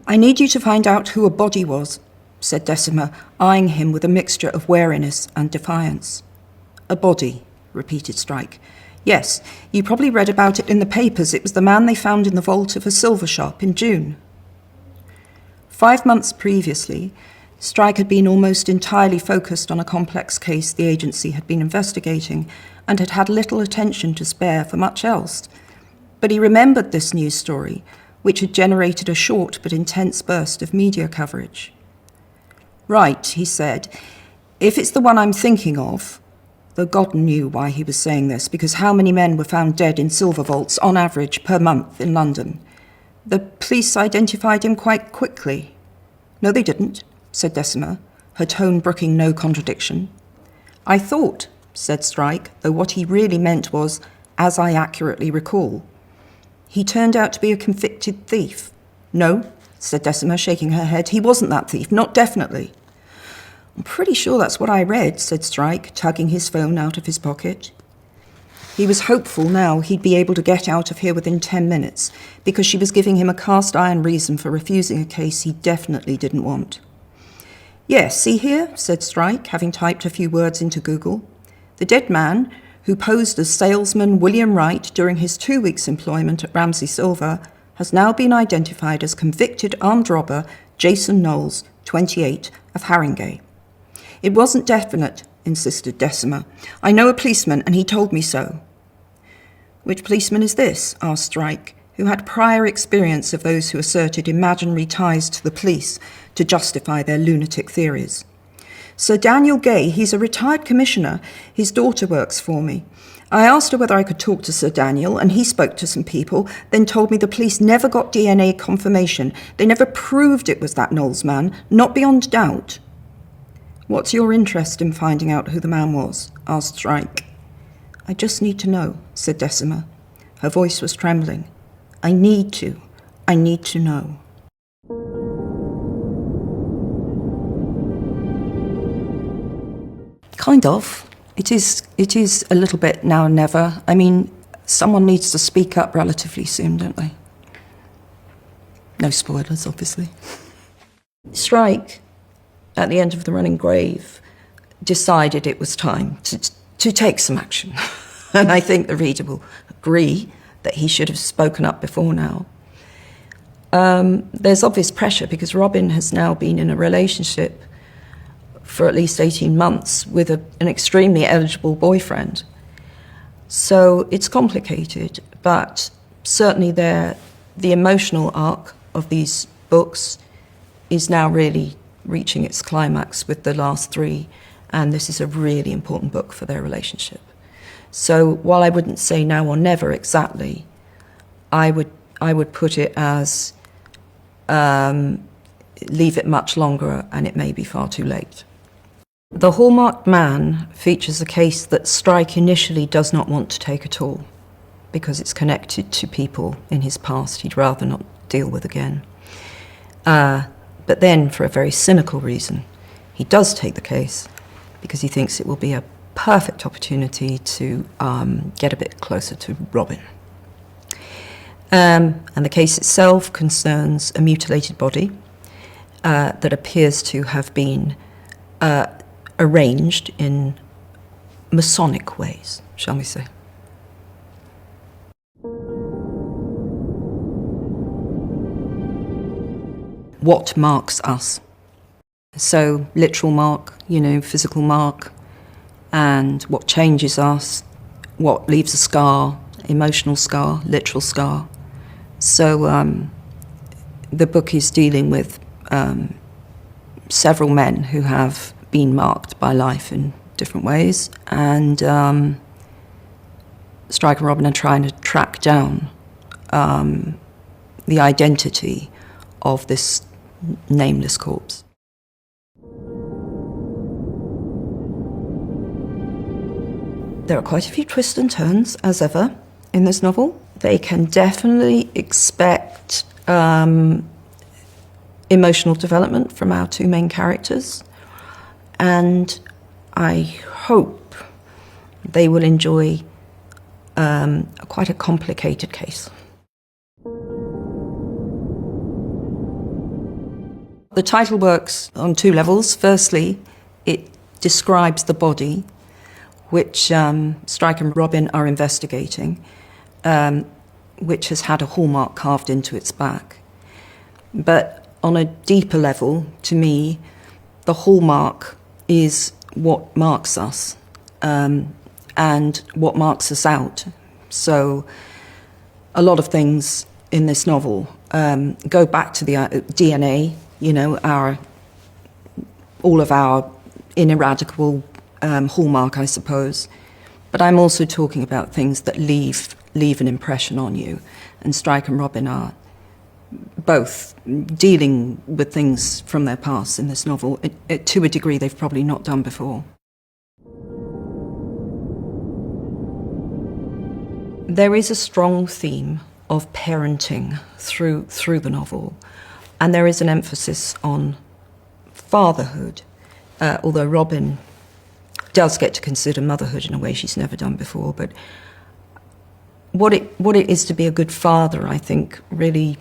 I need you to find out who a body was, said Decima, eyeing him with a mixture of wariness and defiance. A body, repeated Strike. Yes, you probably read about it in the papers. It was the man they found in the vault of a silver shop in June. 5 months previously, Strike had been almost entirely focused on a complex case the agency had been investigating and had had little attention to spare for much else. But he remembered this news story, which had generated a short but intense burst of media coverage. Right, he said, if it's the one I'm thinking of, though God knew why he was saying this, because how many men were found dead in silver vaults on average per month in London? The police identified him quite quickly. No, they didn't, said Decima, her tone brooking no contradiction. I thought, said Strike, though what he really meant was, as I accurately recall. He turned out to be a convicted thief. No, said Decima, shaking her head, he wasn't that thief, not definitely. I'm pretty sure that's what I read, said Strike, tugging his phone out of his pocket. He was hopeful now he'd be able to get out of here within 10 minutes, because she was giving him a cast-iron reason for refusing a case he definitely didn't want. Yes, see here, said Strike, having typed a few words into Google. The dead man, who posed as salesman William Wright during his 2 weeks' employment at Ramsay Silver, has now been identified as convicted armed robber Jason Knowles, 28, of Haringey. It wasn't definite, insisted Decima. I know a policeman, and he told me so. Which policeman is this? Asked Strike, who had prior experience of those who asserted imaginary ties to the police to justify their lunatic theories. Sir Daniel Gay, he's a retired commissioner. His daughter works for me. I asked her whether I could talk to Sir Daniel, and he spoke to some people, then told me the police never got DNA confirmation. They never proved it was that Knowles man, not beyond doubt. What's your interest in finding out who the man was? Asked Strike. I just need to know, said Decima. Her voice was trembling. I need to know. Kind of. It is a little bit now and never. I mean, someone needs to speak up relatively soon, don't they? No spoilers, obviously. Strike, at the end of The Running Grave, decided it was time to take some action. And I think the reader will agree that he should have spoken up before now. There's obvious pressure because Robin has now been in a relationship for at least 18 months with an extremely eligible boyfriend. So it's complicated, but certainly the emotional arc of these books is now really reaching its climax with the last 3, and this is a really important book for their relationship. So while I wouldn't say now or never exactly, I would put it as leave it much longer and it may be far too late. The Hallmarked Man features a case that Strike initially does not want to take at all because it's connected to people in his past he'd rather not deal with again. But then, for a very cynical reason, he does take the case because he thinks it will be a perfect opportunity to get a bit closer to Robin. And the case itself concerns a mutilated body that appears to have been arranged in Masonic ways, shall we say. What marks us? So literal mark, physical mark, and what changes us, what leaves a scar, emotional scar, literal scar. So the book is dealing with several men who have been marked by life in different ways, and Strike and Robin are trying to track down the identity of this nameless corpse. There are quite a few twists and turns, as ever, in this novel. They can definitely expect emotional development from our 2 main characters, and I hope they will enjoy quite a complicated case. The title works on two levels. Firstly, it describes the body, which Strike and Robin are investigating, which has had a hallmark carved into its back. But on a deeper level, to me, the hallmark is what marks us and what marks us out. So a lot of things in this novel go back to the DNA, you know, all of our ineradicable hallmark, I suppose. But I'm also talking about things that leave an impression on you. And Strike and Robin are both dealing with things from their past in this novel to a degree they've probably not done before. There is a strong theme of parenting through the novel, and there is an emphasis on fatherhood, although Robin does get to consider motherhood in a way she's never done before. But what it is to be a good father, I think, really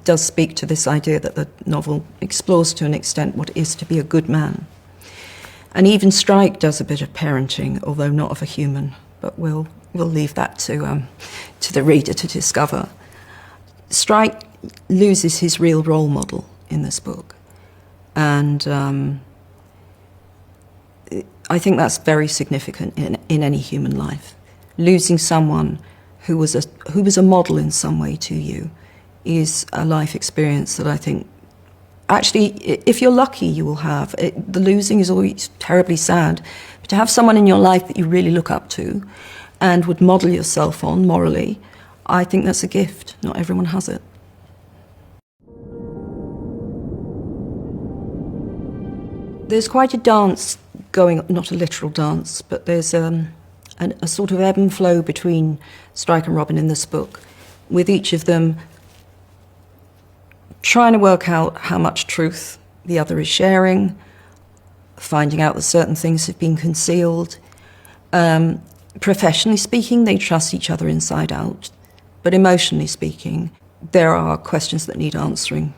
does speak to this idea that the novel explores to an extent what it is to be a good man. And even Strike does a bit of parenting, although not of a human, but we'll leave that to the reader to discover. Strike loses his real role model in this book, and I think that's very significant in any human life. Losing someone who was a model in some way to you is a life experience that I think, actually, if you're lucky, you will have. The losing is always terribly sad, but to have someone in your life that you really look up to and would model yourself on morally, I think that's a gift. Not everyone has it. There's quite a dance going, not a literal dance, but there's a sort of ebb and flow between Strike and Robin in this book, with each of them trying to work out how much truth the other is sharing, finding out that certain things have been concealed. Professionally speaking, they trust each other inside out, but emotionally speaking, there are questions that need answering,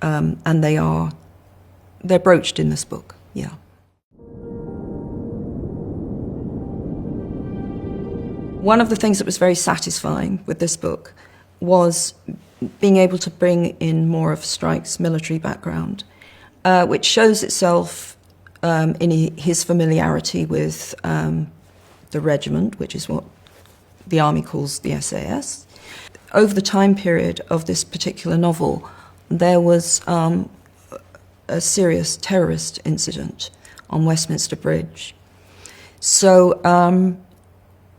and they're broached in this book, yeah. One of the things that was very satisfying with this book was being able to bring in more of Strike's military background, which shows itself in his familiarity with the regiment, which is what the army calls the SAS. Over the time period of this particular novel, there was a serious terrorist incident on Westminster Bridge. So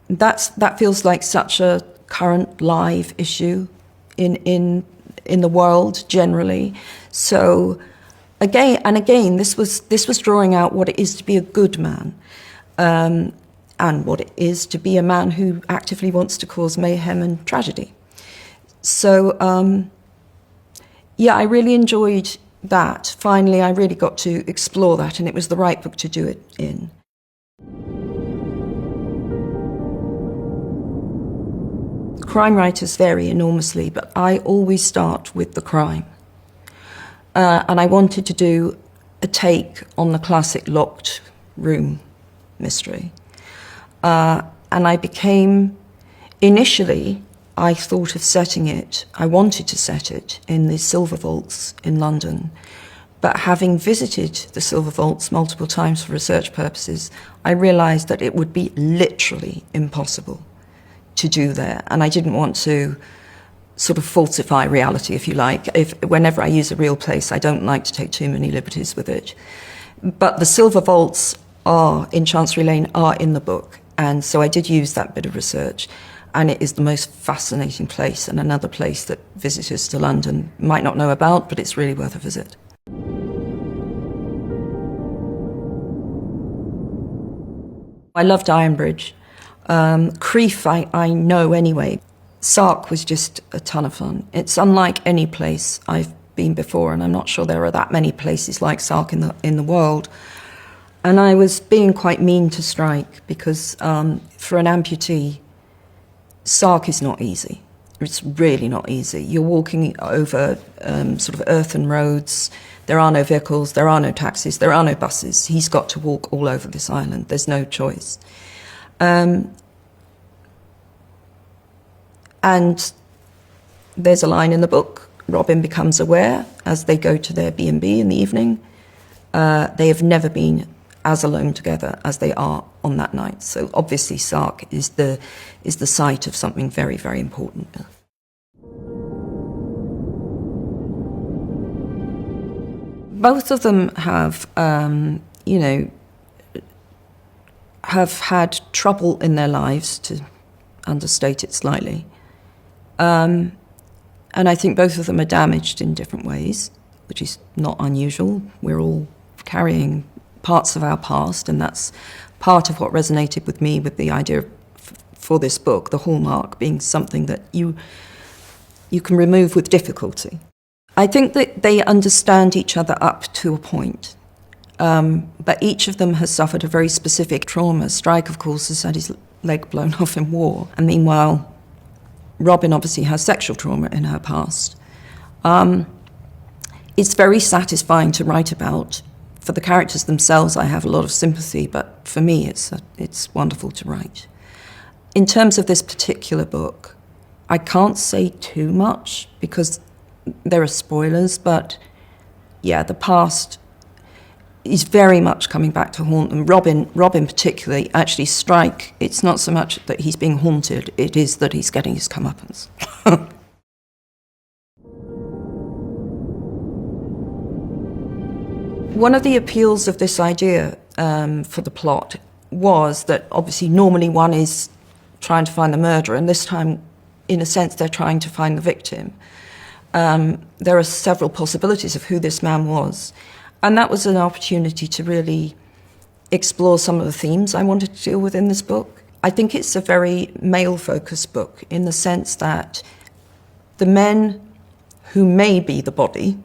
that feels like such a current live issue in the world generally. So again, this was drawing out what it is to be a good man, and what it is to be a man who actively wants to cause mayhem and tragedy. So yeah, I really enjoyed that. Finally, I really got to explore that, and it was the right book to do it in. Crime writers vary enormously, but I always start with the crime. And I wanted to do a take on the classic locked room mystery. And I initially, I thought of I wanted to set it in the Silver Vaults in London. But having visited the Silver Vaults multiple times for research purposes, I realized that it would be literally impossible to do there, and I didn't want to sort of falsify reality, if you like. Whenever I use a real place, I don't like to take too many liberties with it. But the Silver Vaults in Chancery Lane are in the book, and so I did use that bit of research, and it is the most fascinating place, and another place that visitors to London might not know about, but it's really worth a visit. I loved Ironbridge. Crieff, I know anyway. Sark was just a ton of fun. It's unlike any place I've been before, and I'm not sure there are that many places like Sark in the world. And I was being quite mean to Strike because for an amputee, Sark is not easy. It's really not easy. You're walking over sort of earthen roads. There are no vehicles, there are no taxis, there are no buses. He's got to walk all over this island. There's no choice. And there's a line in the book. Robin becomes aware as they go to their B&B in the evening. They have never been as alone together as they are on that night. So obviously Sark is the site of something very, very important. Both of them have, have had trouble in their lives, to understate it slightly. And I think both of them are damaged in different ways, which is not unusual. We're all carrying parts of our past, and that's part of what resonated with me with the idea for this book, the hallmark being something that you can remove with difficulty. I think that they understand each other up to a point, but each of them has suffered a very specific trauma. Strike, of course, has had his leg blown off in war, and meanwhile, Robin obviously has sexual trauma in her past. It's very satisfying to write about. For the characters themselves, I have a lot of sympathy, but for me, it's wonderful to write. In terms of this particular book, I can't say too much because there are spoilers, but yeah, the past is very much coming back to haunt them. Robin particularly, actually Strike, it's not so much that he's being haunted, it is that he's getting his comeuppance. One of the appeals of this idea for the plot was that obviously normally one is trying to find the murderer, and this time, in a sense, they're trying to find the victim. There are several possibilities of who this man was, and that was an opportunity to really explore some of the themes I wanted to deal with in this book. I think it's a very male-focused book in the sense that the men who may be the body,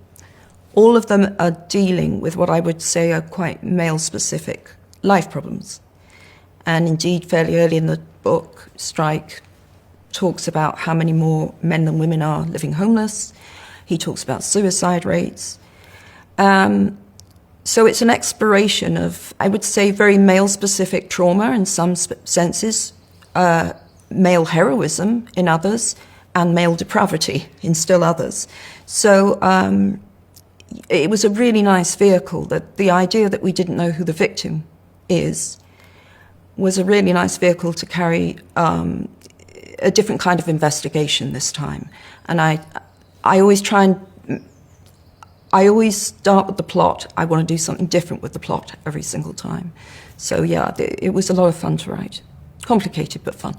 all of them are dealing with what I would say are quite male-specific life problems. And indeed, fairly early in the book, Strike talks about how many more men than women are living homeless. He talks about suicide rates. So it's an exploration of, I would say, very male-specific trauma in some senses, male heroism in others, and male depravity in still others. So it was a really nice vehicle. That the idea that we didn't know who the victim is was a really nice vehicle to carry a different kind of investigation this time. And I always start with the plot. I want to do something different with the plot every single time. So yeah, it was a lot of fun to write. Complicated, but fun.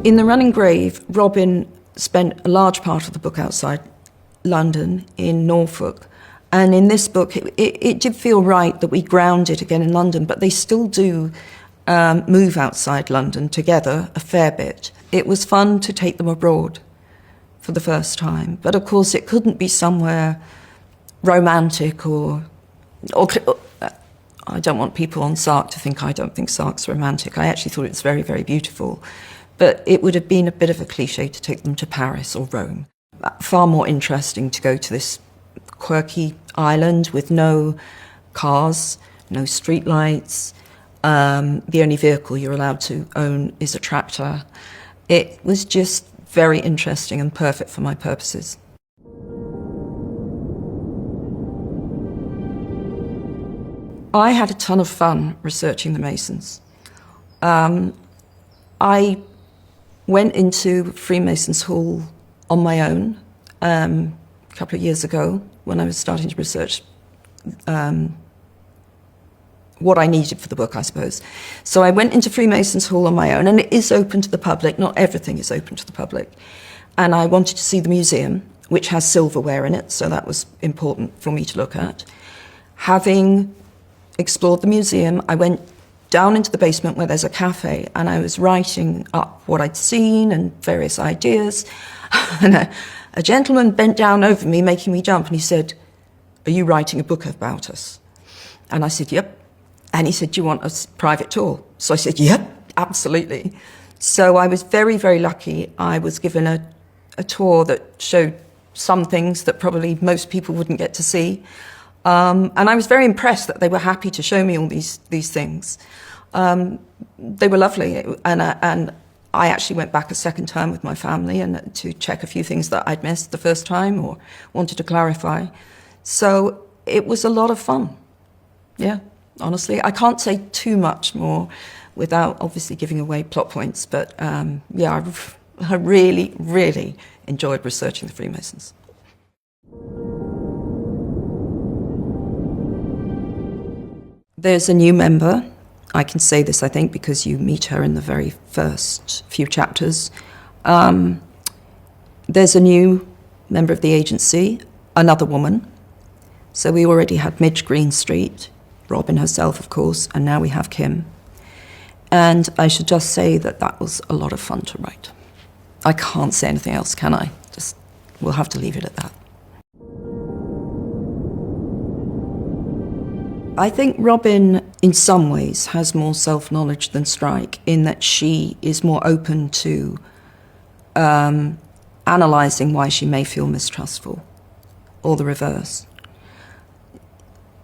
In The Running Grave, Robin spent a large part of the book outside London, in Norfolk. And in this book, it did feel right that we ground it again in London, but they still do move outside London together a fair bit. It was fun to take them abroad for the first time. But of course, it couldn't be somewhere romantic or I don't want people on Sark to think I don't think Sark's romantic. I actually thought it was very, very beautiful. But it would have been a bit of a cliche to take them to Paris or Rome. Far more interesting to go to this quirky island with no cars, no street lights. The only vehicle you're allowed to own is a tractor. It was just very interesting and perfect for my purposes. I had a ton of fun researching the Masons. I went into Freemasons Hall on my own a couple of years ago when I was starting to research what I needed for the book, I suppose. So I went into Freemasons Hall on my own, and it is open to the public. Not everything is open to the public. And I wanted to see the museum, which has silverware in it, so that was important for me to look at. Having explored the museum, I went down into the basement where there's a cafe, and I was writing up what I'd seen and various ideas. And a gentleman bent down over me, making me jump, and he said, "Are you writing a book about us?" And I said, "Yep." And he said, "Do you want a private tour?" So I said, yep, absolutely. So I was very, very lucky. I was given a tour that showed some things that probably most people wouldn't get to see. And I was very impressed that they were happy to show me all these things. They were lovely, and I actually went back a second time with my family and to check a few things that I'd missed the first time or wanted to clarify. So it was a lot of fun. Yeah, honestly. I can't say too much more without obviously giving away plot points, but yeah, I really, really enjoyed researching the Freemasons. There's a new member. I can say this, I think, because you meet her in the very first few chapters. There's a new member of the agency, another woman. So we already had Midge Greenstreet, Robin herself, of course, and now we have Kim. And I should just say that that was a lot of fun to write. I can't say anything else, can I? We'll have to leave it at that. I think Robin, in some ways, has more self-knowledge than Strike, in that she is more open to analysing why she may feel mistrustful, or the reverse.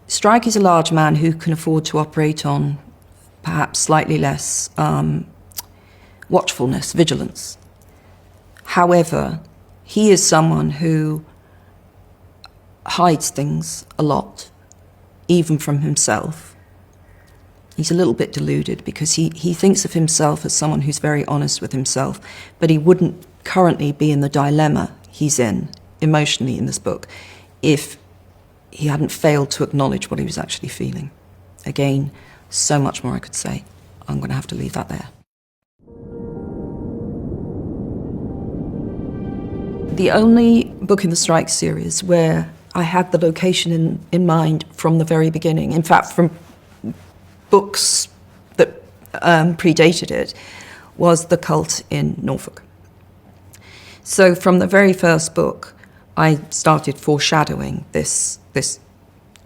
Strike is a large man who can afford to operate on perhaps slightly less watchfulness, vigilance. However, he is someone who hides things a lot, even from himself. He's a little bit deluded because he thinks of himself as someone who's very honest with himself, but he wouldn't currently be in the dilemma he's in emotionally in this book if he hadn't failed to acknowledge what he was actually feeling. Again, so much more I could say. I'm going to have to leave that there. The only book in the Strike series where I had the location in mind from the very beginning, in fact, from books that predated it, was The Cult in Norfolk. So from the very first book, I started foreshadowing this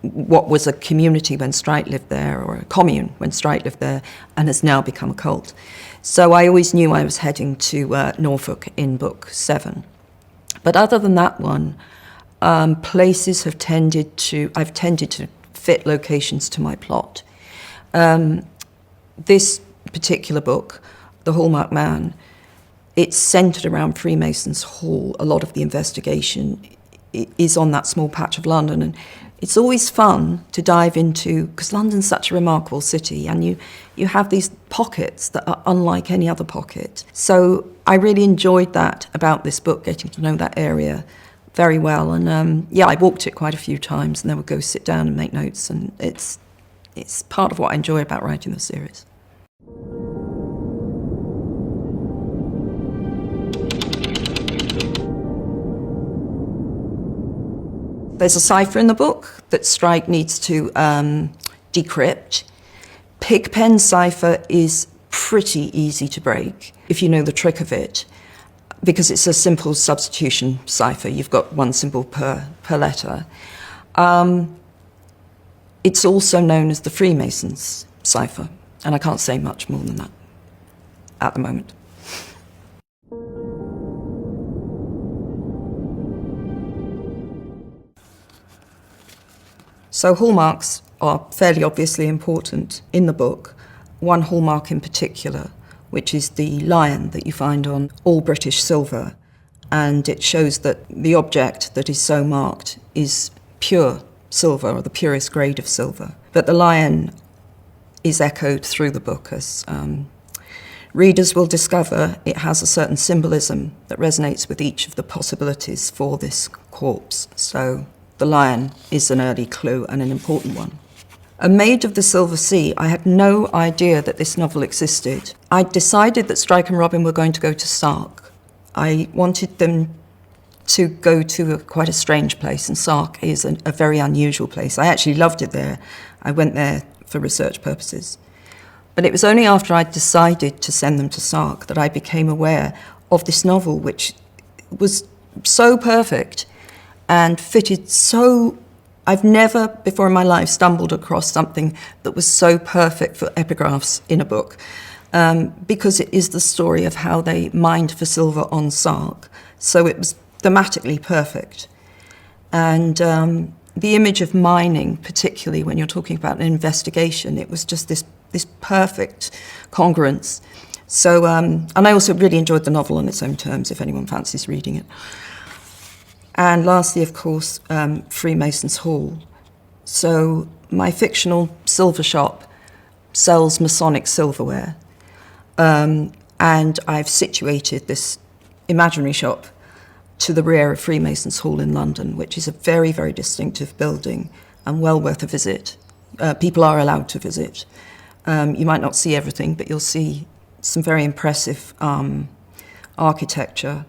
what was a community when Strike lived there, or a commune when Strike lived there, and has now become a cult. So I always knew I was heading to Norfolk in book 7. But other than that one, places I've tended to fit locations to my plot. This particular book, The Hallmarked Man, it's centred around Freemasons Hall. A lot of the investigation is on that small patch of London, and it's always fun to dive into, because London's such a remarkable city, and you have these pockets that are unlike any other pocket. So I really enjoyed that about this book, getting to know that area very well. And yeah, I walked it quite a few times, and then would go sit down and make notes, and it's part of what I enjoy about writing the series. There's a cipher in the book that Strike needs to decrypt. Pigpen cipher is pretty easy to break if you know the trick of it, because it's a simple substitution cipher. You've got one symbol per letter. It's also known as the Freemasons cipher, and I can't say much more than that at the moment. So hallmarks are fairly obviously important in the book. One hallmark in particular, which is the lion that you find on all British silver, and it shows that the object that is so marked is pure silver, or the purest grade of silver. But the lion is echoed through the book, as readers will discover. It has a certain symbolism that resonates with each of the possibilities for this corpse. So the lion is an early clue, and an important one. A Maid of the Silver Sea, I had no idea that this novel existed. I decided that Strike and Robin were going to go to Sark. I wanted them to go to quite a strange place, and Sark is a very unusual place. I actually loved it there. I went there for research purposes. But it was only after I decided to send them to Sark that I became aware of this novel, which was so perfect and fitted so I've never before in my life stumbled across something that was so perfect for epigraphs in a book, because it is the story of how they mined for silver on Sark. So it was thematically perfect. And the image of mining, particularly when you're talking about an investigation, it was just this perfect congruence. So, and I also really enjoyed the novel on its own terms, if anyone fancies reading it. And lastly, of course, Freemasons Hall. So my fictional silver shop sells Masonic silverware. And I've situated this imaginary shop to the rear of Freemasons Hall in London, which is a very, very distinctive building and well worth a visit. People are allowed to visit. You might not see everything, but you'll see some very impressive architecture.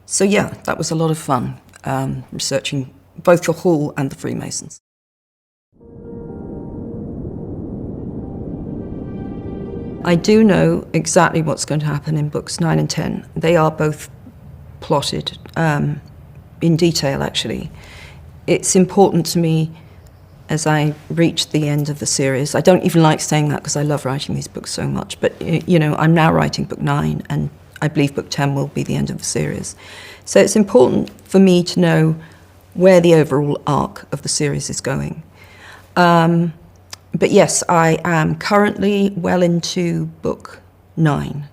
So yeah, that was a lot of fun, researching both the Hall and the Freemasons. I do know exactly what's going to happen in books 9 and 10. They are both plotted in detail, actually. It's important to me as I reach the end of the series. I don't even like saying that because I love writing these books so much, but you know, I'm now writing book 9 and I believe book 10 will be the end of the series. So it's important for me to know where the overall arc of the series is going. But yes, I am currently well into book 9.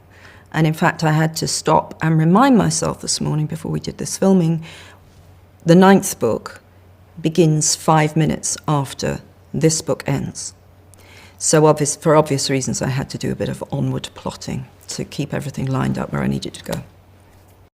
And in fact, I had to stop and remind myself this morning before we did this filming, the 9th book begins 5 minutes after this book ends. So for obvious reasons, I had to do a bit of onward plotting to keep everything lined up where I needed to go.